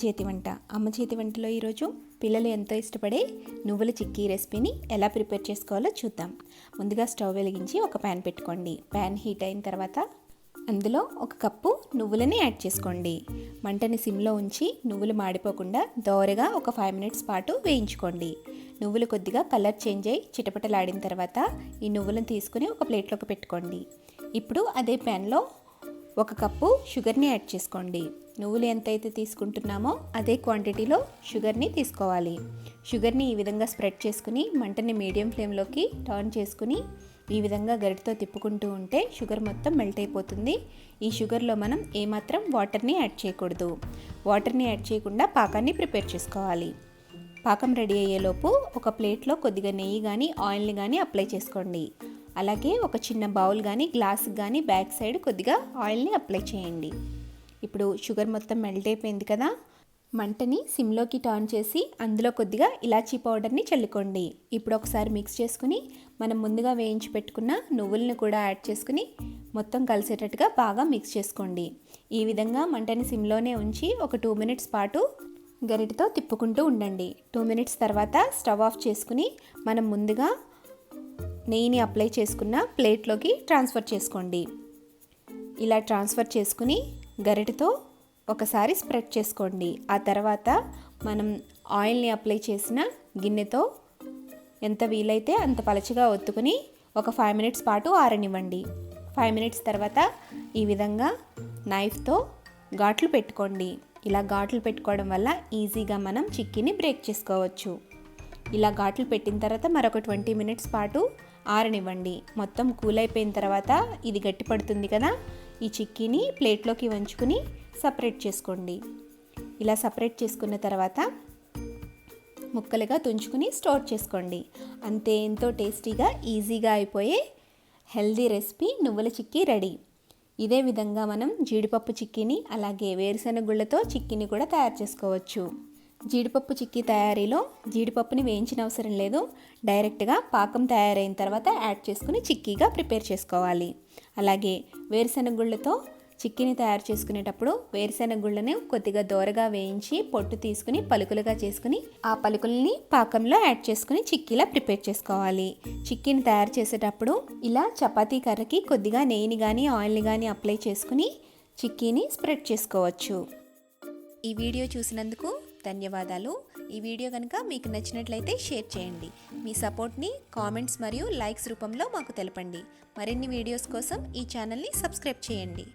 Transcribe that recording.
చేతి వంట. అమ్మ చేతి వంటలో ఈరోజు పిల్లలు ఎంతో ఇష్టపడే నువ్వుల చిక్కీ రెసిపీని ఎలా ప్రిపేర్ చేసుకోవాలో చూద్దాం. ముందుగా స్టవ్ వెలిగించి ఒక ప్యాన్ పెట్టుకోండి. ప్యాన్ హీట్ అయిన తర్వాత అందులో ఒక కప్పు నువ్వులని యాడ్ చేసుకోండి. మంటని సిమ్లో ఉంచి నువ్వులు మాడిపోకుండా దోరగా ఒక 5 మినిట్స్ పాటు వేయించుకోండి. నువ్వులు కొద్దిగా కలర్ చేంజ్ అయ్యి చిటపటలాడిన తర్వాత ఈ నువ్వులను తీసుకుని ఒక ప్లేట్లోకి పెట్టుకోండి. ఇప్పుడు అదే ప్యాన్లో ఒక కప్పు షుగర్ని యాడ్ చేసుకోండి. నువ్వులు ఎంతైతే తీసుకుంటున్నామో అదే క్వాంటిటీలో షుగర్ని తీసుకోవాలి. షుగర్ని ఈ విధంగా స్ప్రెడ్ చేసుకుని మంటని మీడియం ఫ్లేమ్లోకి టర్న్ చేసుకుని ఈ విధంగా గరిటతో తిప్పుకుంటూ ఉంటే షుగర్ మొత్తం మెల్ట్ అయిపోతుంది. ఈ షుగర్లో మనం ఏమాత్రం వాటర్ని యాడ్ చేయకూడదు. వాటర్ని యాడ్ చేయకుండా పాకాన్ని ప్రిపేర్ చేసుకోవాలి. పాకం రెడీ అయ్యేలోపు ఒక ప్లేట్లో కొద్దిగా నెయ్యి కానీ ఆయిల్ని కానీ అప్లై చేసుకోండి. అలాగే ఒక చిన్న బౌల్ కానీ గ్లాస్కి కానీ బ్యాక్ సైడ్ కొద్దిగా ఆయిల్ని అప్లై చేయండి. ఇప్పుడు షుగర్ మొత్తం మెల్ట్ అయిపోయింది కదా, మంటని సిమ్లోకి టర్న్ చేసి అందులో కొద్దిగా ఇలాచీ పౌడర్ని చల్లుకోండి. ఇప్పుడు ఒకసారి మిక్స్ చేసుకుని మనం ముందుగా వేయించి పెట్టుకున్న నువ్వులను కూడా యాడ్ చేసుకుని మొత్తం కలిసేటట్టుగా బాగా మిక్స్ చేసుకోండి. ఈ విధంగా మంటని సిమ్లోనే ఉంచి ఒక 2 మినిట్స్ పాటు గరిటతో తిప్పుకుంటూ ఉండండి. 2 మినిట్స్ తర్వాత స్టవ్ ఆఫ్ చేసుకుని మనం ముందుగా నెయ్యిని అప్లై చేసుకున్న ప్లేట్లోకి ట్రాన్స్ఫర్ చేసుకోండి. ఇలా ట్రాన్స్ఫర్ చేసుకుని గరిటతో ఒకసారి స్ప్రెడ్ చేసుకోండి. ఆ తర్వాత మనం ఆయిల్ని అప్లై చేసిన గిన్నెతో ఎంత వీలైతే అంత పలచగా ఒత్తుకుని ఒక 5 మినిట్స్ పాటు ఆరనివ్వండి. 5 మినిట్స్ తర్వాత ఈ విధంగా నైఫ్తో ఘాట్లు పెట్టుకోండి. ఇలా ఘాట్లు పెట్టుకోవడం వల్ల ఈజీగా మనం చిక్కీని బ్రేక్ చేసుకోవచ్చు. ఇలా ఘాట్లు పెట్టిన తర్వాత మరొక 20 మినిట్స్ పాటు ఆరనివ్వండి. మొత్తం కూల్ అయిపోయిన తర్వాత ఇది గట్టి పడుతుంది కదా, ఈ చిక్కీని ప్లేట్లోకి వంచుకుని సపరేట్ చేసుకోండి. ఇలా సపరేట్ చేసుకున్న తర్వాత ముక్కలుగా తుంచుకుని స్టోర్ చేసుకోండి. అంతే, ఎంతో టేస్టీగా ఈజీగా అయిపోయే హెల్దీ రెసిపీ నువ్వుల చిక్కీ రెడీ. ఇదే విధంగా మనం జీడిపప్పు చిక్కీని అలాగే వేరుశెనగ గుళ్ళతో చిక్కీని కూడా తయారు చేసుకోవచ్చు. జీడిపప్పు చిక్కీ తయారీలో జీడిపప్పుని వేయించిన అవసరం లేదు. డైరెక్ట్గా పాకం తయారైన తర్వాత యాడ్ చేసుకుని చిక్కీగా ప్రిపేర్ చేసుకోవాలి. అలాగే వేరుశెనగ గుళ్ళతో చిక్కీని తయారు చేసుకునేటప్పుడు వేరుశెనగ గుళ్ళని కొద్దిగా దోరగా వేయించి పొట్టు తీసుకుని పలుకులుగా చేసుకుని ఆ పలుకుల్ని పాకంలో యాడ్ చేసుకుని చిక్కీలా ప్రిపేర్ చేసుకోవాలి. చిక్కీని తయారు చేసేటప్పుడు ఇలా చపాతీ కర్రకి కొద్దిగా నెయ్యిని కానీ ఆయిల్ని కానీ అప్లై చేసుకుని చిక్కీని స్ప్రెడ్ చేసుకోవచ్చు. ఈ వీడియో చూసినందుకు ధన్యవాదాలు. ఈ వీడియో కనుక మీకు నచ్చినట్లయితే షేర్ చేయండి. మీ సపోర్ట్ని కామెంట్స్ మరియు లైక్స్ రూపంలో మాకు తెలపండి. మరిన్ని వీడియోస్ కోసం ఈ ఛానల్ని సబ్స్క్రైబ్ చేయండి.